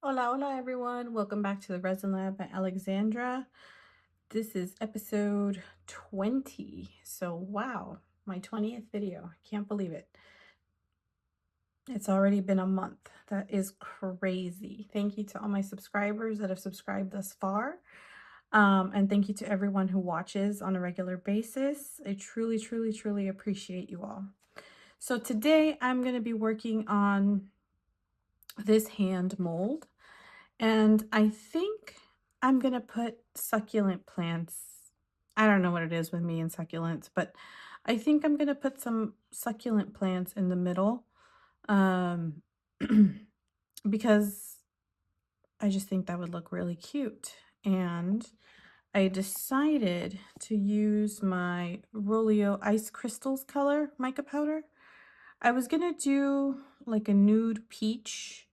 Hola, hola everyone. Welcome back to the Resin Lab by Alexandra. This is episode 20. So wow, my 20th video. I can't believe it. It's already been a month. That is crazy. Thank you to all my subscribers that have subscribed thus far. And thank you to everyone who watches on a regular basis. I truly, truly, truly appreciate you all. So today I'm going to be working on this hand mold. And I think I'm going to put succulent plants. I don't know what it is with me and succulents, but I think I'm going to put some succulent plants in the middle um, because I just think that would look really cute. And I decided to use my Rolio Ice Crystals color mica powder. I was going to do like a nude peach,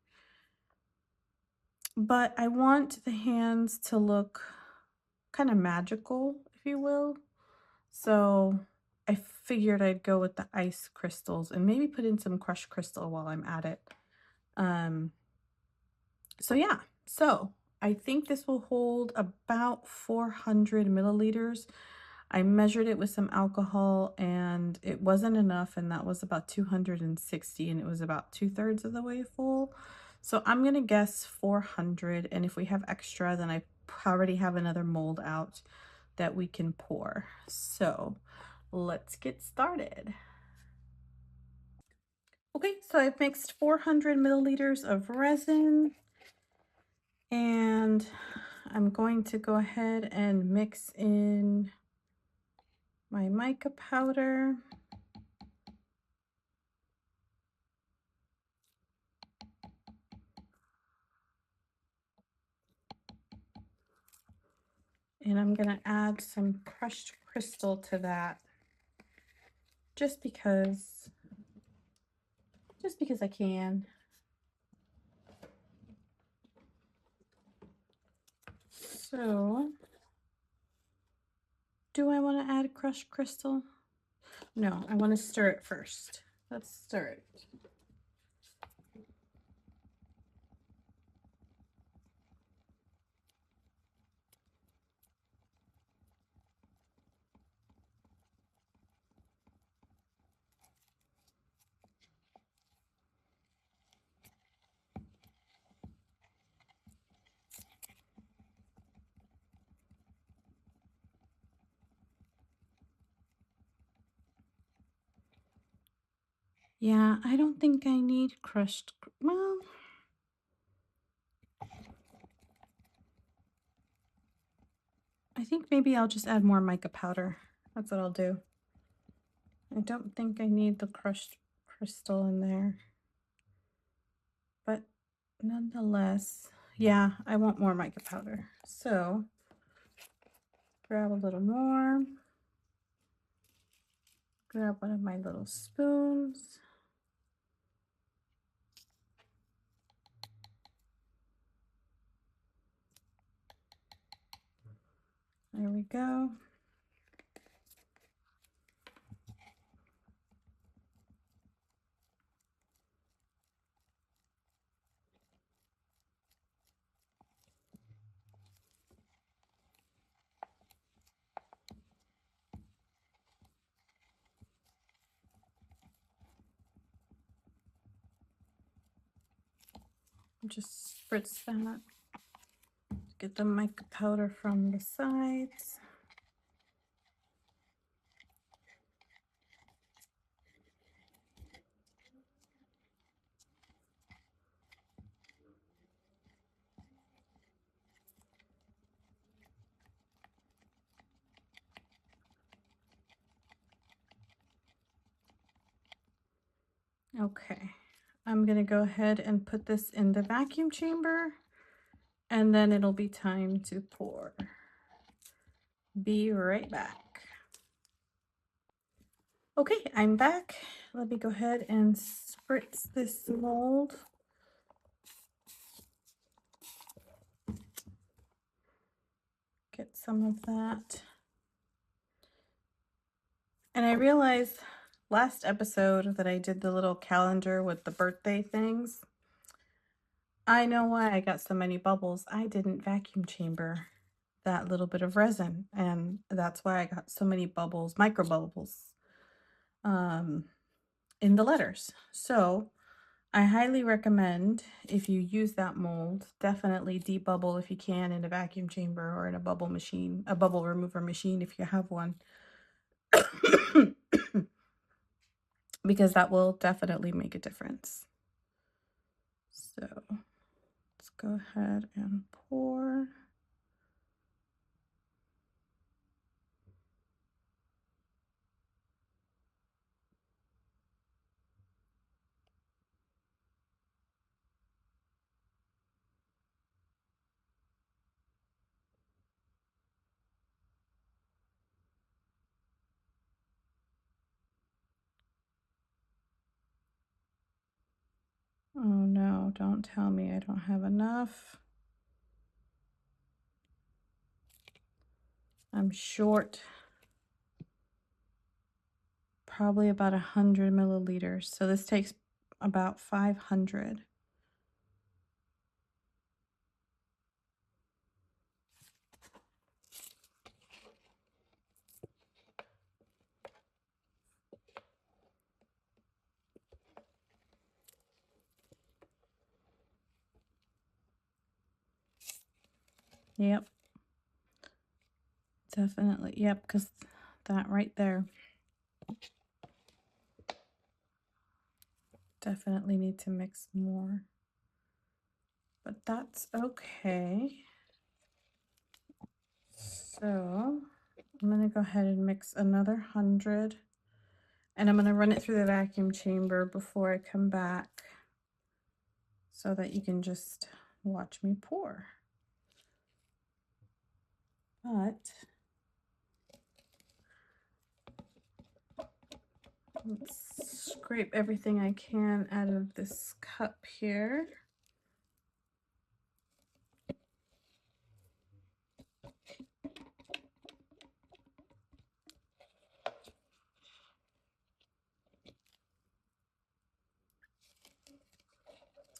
but I want the hands to look kind of magical, if you will. So I figured I'd go with the ice crystals and maybe put in some crushed crystal while I'm at it. So yeah, so I think this will hold about 400 milliliters. I measured it with some alcohol and it wasn't enough, and that was about 260, and it was about 2/3 of the way full. So I'm gonna guess 400, and if we have extra, then I already have another mold out that we can pour. So let's get started. Okay, so I've mixed 400 milliliters of resin, and I'm going to go ahead and mix in my mica powder. And I'm going to add some crushed crystal to that just because I can. So, do I want to add crushed crystal? No, I want to stir it first. Let's stir it. Yeah, I don't think I need crushed, well, I think maybe I'll just add more mica powder. That's what I'll do. I don't think I need the crushed crystal in there. But nonetheless, yeah, I want more mica powder. So grab a little more. Grab one of my little spoons. There we go. Just spritz that. Get the mica powder from the sides. Okay, I'm gonna go ahead and put this in the vacuum chamber, and then it'll be time to pour. Be right back. Okay, I'm back. Let me go ahead and spritz this mold. Get some of that. And I realized last episode that I did the little calendar with the birthday things. I know why I got so many bubbles. I didn't vacuum chamber that little bit of resin, and that's why I got so many bubbles, micro bubbles, in the letters. So I highly recommend, if you use that mold, definitely debubble if you can in a vacuum chamber or in a bubble machine, a bubble remover machine if you have one. Because that will definitely make a difference. So let's go ahead and pour. Oh no, don't tell me I don't have enough. I'm short probably about 100 milliliters. So this takes about 500. Yep, definitely. Yep, because that right there. Definitely need to mix more. But that's okay. So I'm going to go ahead and mix another 100. And I'm going to run it through the vacuum chamber before I come back so that you can just watch me pour. But let's scrape everything I can out of this cup here.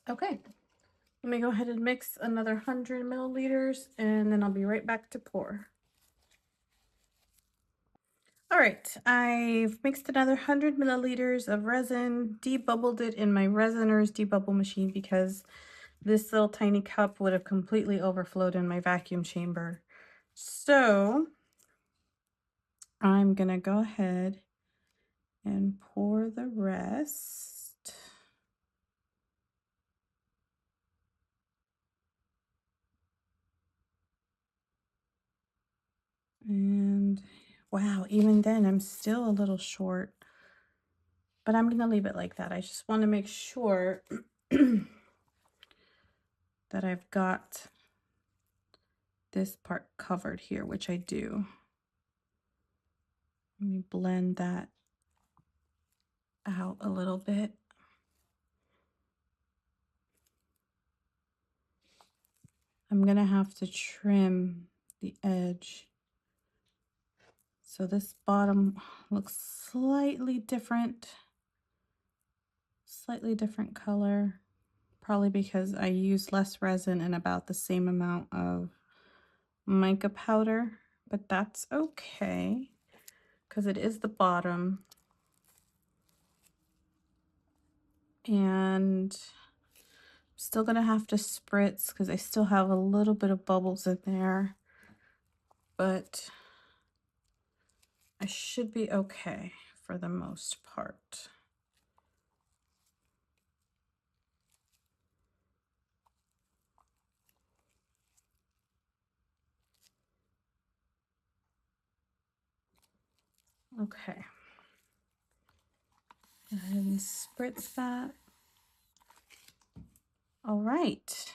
Okay, let me go ahead and mix another 100 milliliters and then I'll be right back to pour. All right, I've mixed another 100 milliliters of resin, debubbled it in my Resiner's debubble machine because this little tiny cup would have completely overflowed in my vacuum chamber. So I'm gonna go ahead and pour the rest. And wow, even then I'm still a little short, but I'm gonna leave it like that. I just want to make sure that I've got this part covered here, which I do. Let me blend that out a little bit. I'm gonna have to trim the edge. So this bottom looks slightly different color, probably because I use less resin and about the same amount of mica powder, but that's okay because it is the bottom. And I'm still gonna have to spritz because I still have a little bit of bubbles in there, but I should be okay for the most part. Okay. Go ahead and spritz that. All right.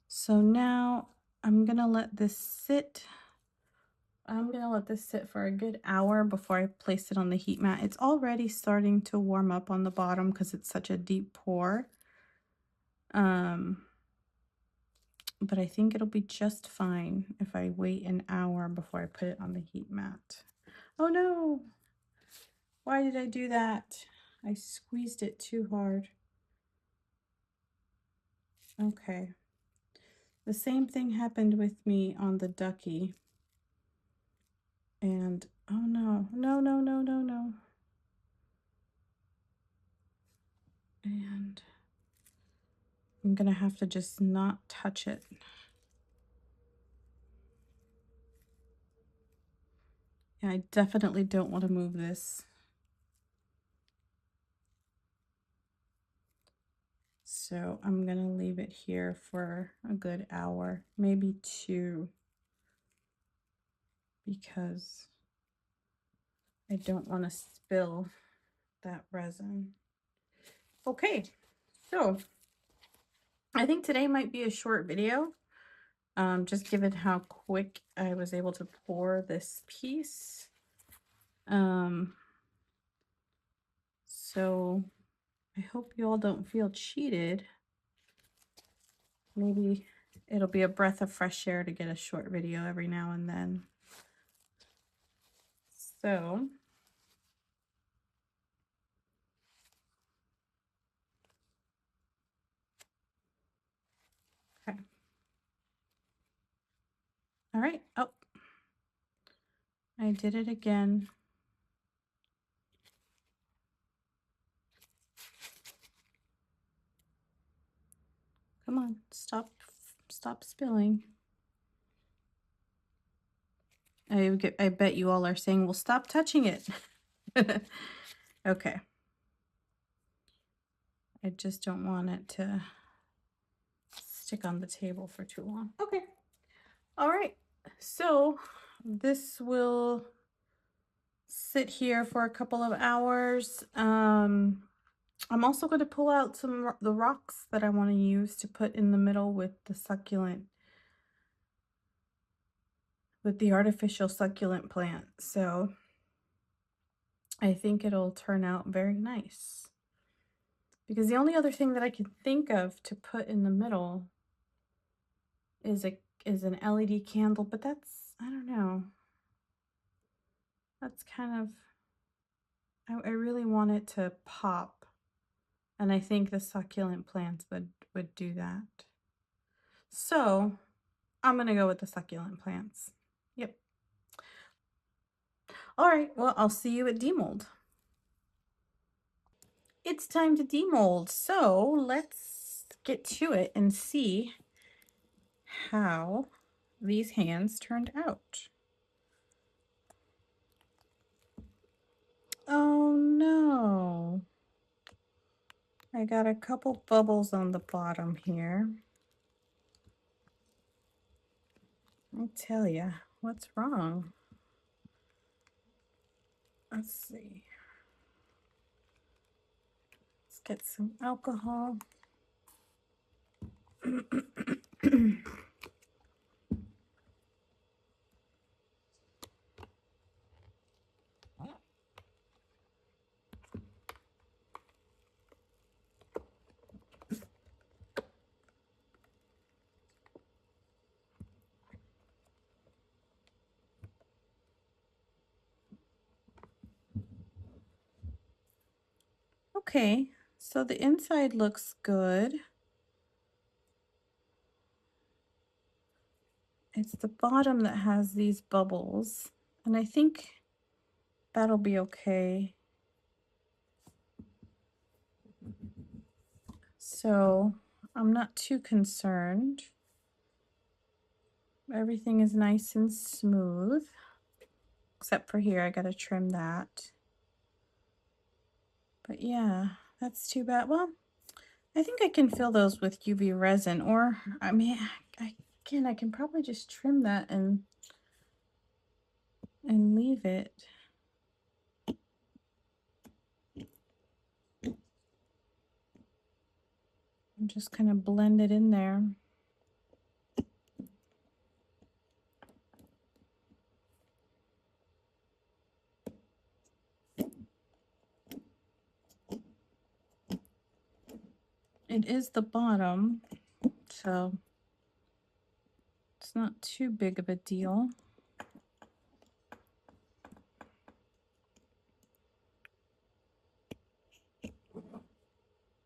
So now I'm gonna let this sit. I'm gonna let this sit for a good hour before I place it on the heat mat. It's already starting to warm up on the bottom because it's such a deep pour. But I think it'll be just fine if I wait an hour before I put it on the heat mat. Oh no! Why did I do that? I squeezed it too hard. Okay. The same thing happened with me on the ducky. And oh no, no, no, no, no, no. And I'm gonna have to just not touch it. Yeah, I definitely don't want to move this. So I'm gonna leave it here for a good hour, maybe 2, because I don't want to spill that resin. Okay, so I think today might be a short video, just given how quick I was able to pour this piece. So I hope you all don't feel cheated. Maybe it'll be a breath of fresh air to get a short video every now and then. So okay. All right. Oh, I did it again. Come on, stop spilling. I bet you all are saying, well, stop touching it. Okay. I just don't want it to stick on the table for too long. Okay. All right. So this will sit here for a couple of hours. I'm also going to pull out the rocks that I want to use to put in the middle with the succulent, with the artificial succulent plant. So I think it'll turn out very nice. Because the only other thing that I can think of to put in the middle is an LED candle, but that's, I don't know. That's kind of, I really want it to pop. And I think the succulent plants would do that. So I'm going to go with the succulent plants. Yep. All right. Well, I'll see you at demold. It's time to demold. So let's get to it and see how these hands turned out. Oh no. I got a couple bubbles on the bottom here. I tell ya, what's wrong? Let's see. Let's get some alcohol. Okay, so the inside looks good. It's the bottom that has these bubbles, and I think that'll be okay. So I'm not too concerned. Everything is nice and smooth, except for here, I gotta trim that. But yeah, that's too bad. Well, I think I can fill those with UV resin, or I mean, I can probably just trim that and leave it. And just kind of blend it in there. It is the bottom, so it's not too big of a deal.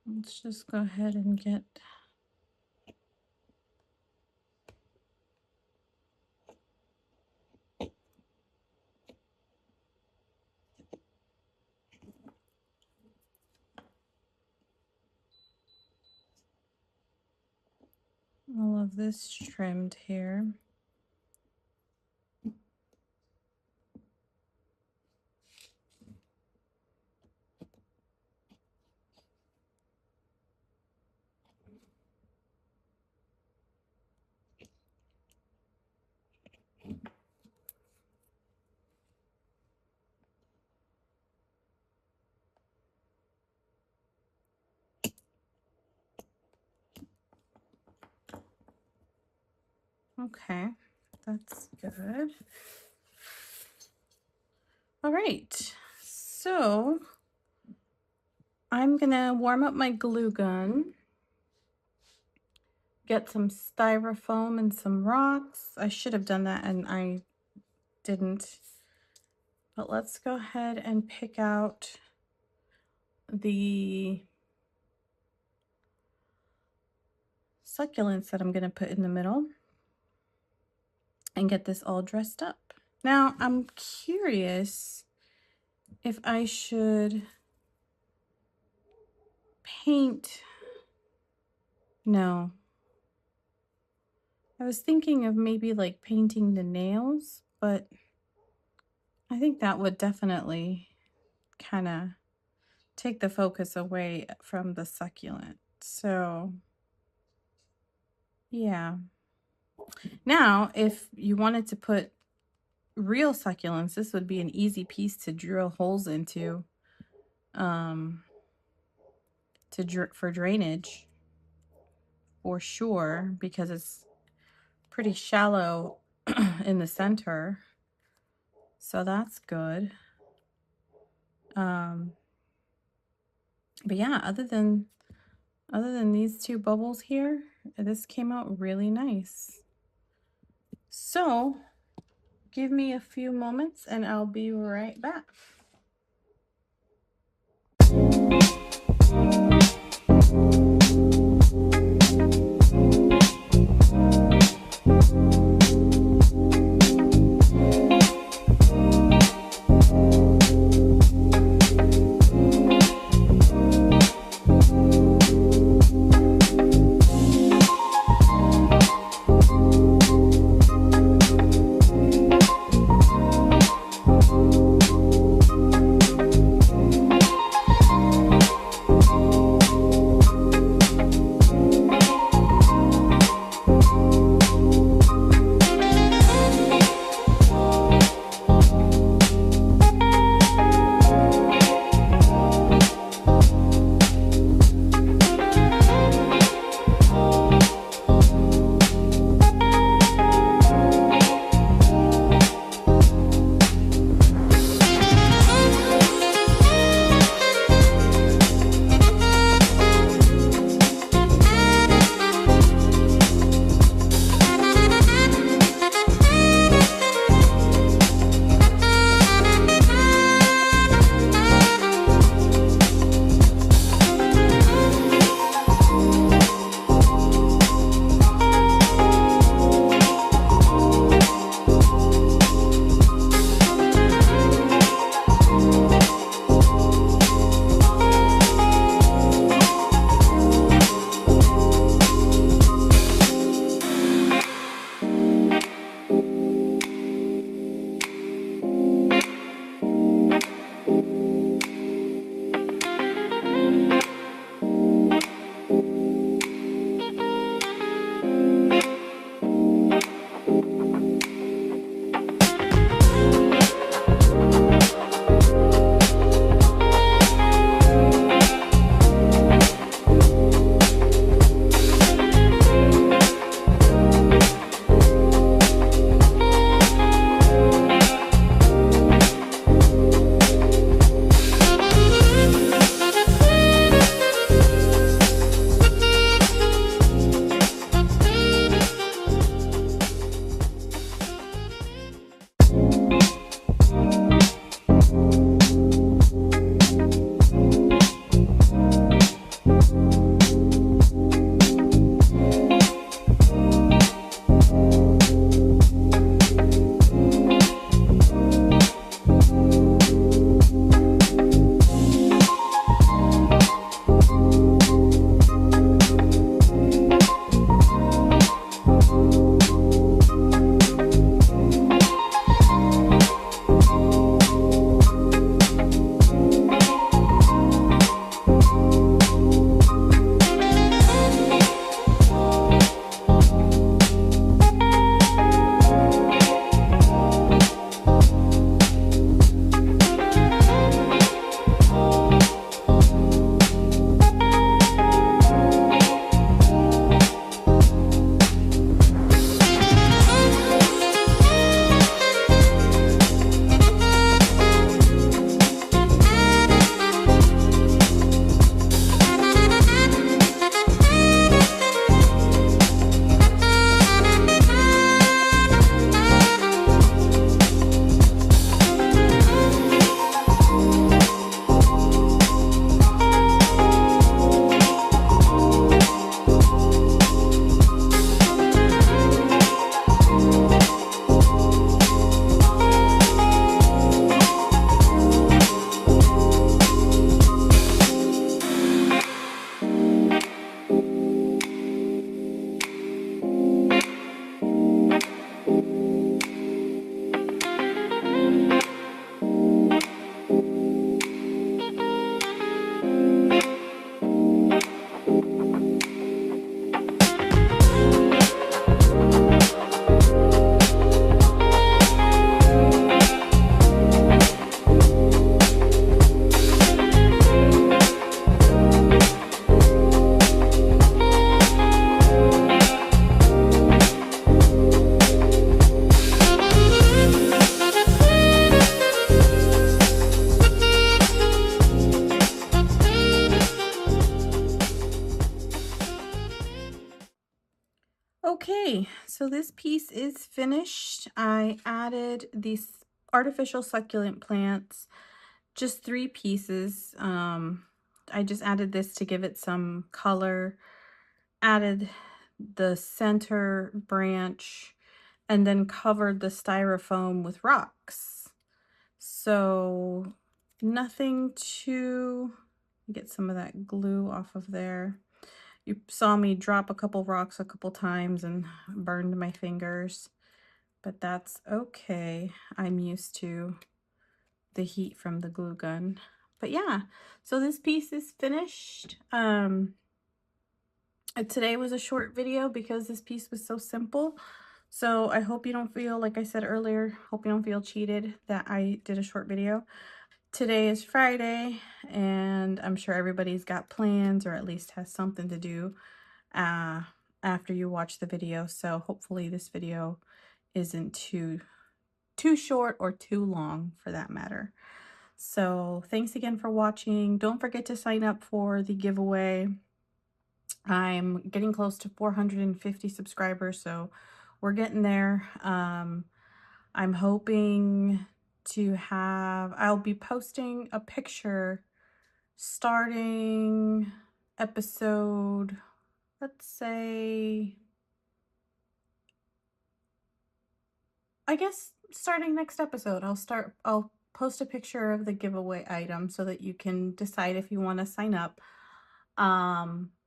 Let's just go ahead and get all of this trimmed here. Okay, that's good. All right, so I'm gonna warm up my glue gun, get some styrofoam and some rocks. I should have done that and I didn't. But let's go ahead and pick out the succulents that I'm gonna put in the middle and get this all dressed up. Now, I'm curious if I should paint. No. I was thinking of maybe like painting the nails, but I think that would definitely kind of take the focus away from the succulent. So, yeah. Now, if you wanted to put real succulents, this would be an easy piece to drill holes into for drainage for sure, because it's pretty shallow in the center, so that's good. But yeah, other than these two bubbles here, this came out really nice. So give me a few moments and I'll be right back. Okay, so this piece is finished. I added these artificial succulent plants, just 3 pieces. I just added this to give it some color, added the center branch, and then covered the styrofoam with rocks. So nothing to get some of that glue off of there. You saw me drop a couple rocks a couple times and burned my fingers, but that's okay. I'm used to the heat from the glue gun. But yeah, so this piece is finished. Today was a short video because this piece was so simple. So I hope you don't feel, like I said earlier, hope you don't feel cheated that I did a short video. Today is Friday, and I'm sure everybody's got plans or at least has something to do after you watch the video. So hopefully this video isn't too short or too long for that matter. So thanks again for watching. Don't forget to sign up for the giveaway. I'm getting close to 450 subscribers, so we're getting there. I'm hoping to have, I'll be posting a picture starting episode, let's say, I guess starting next episode, I'll post a picture of the giveaway item so that you can decide if you want to sign up.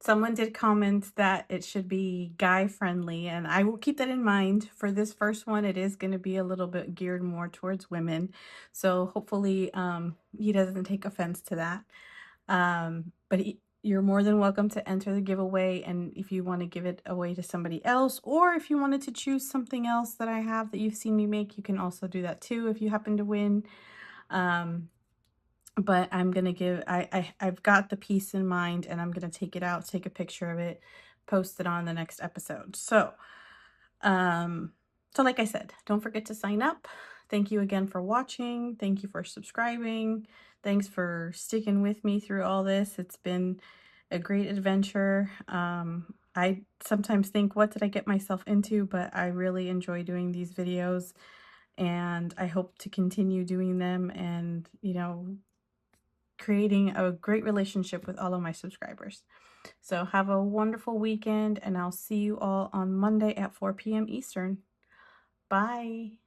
Someone did comment that it should be guy friendly, and I will keep that in mind. For this first one, it is going to be a little bit geared more towards women. So hopefully, he doesn't take offense to that. But you're more than welcome to enter the giveaway, and if you want to give it away to somebody else, or if you wanted to choose something else that I have that you've seen me make, you can also do that too if you happen to win. But I'm gonna give, I've got the piece in mind, and I'm gonna take it out, take a picture of it, post it on the next episode. So like I said, don't forget to sign up. Thank you again for watching. Thank you for subscribing. Thanks for sticking with me through all this. It's been a great adventure. I sometimes think, what did I get myself into? But I really enjoy doing these videos, and I hope to continue doing them and, you know, creating a great relationship with all of my subscribers. So have a wonderful weekend, and I'll see you all on Monday at 4 p.m. Eastern. Bye.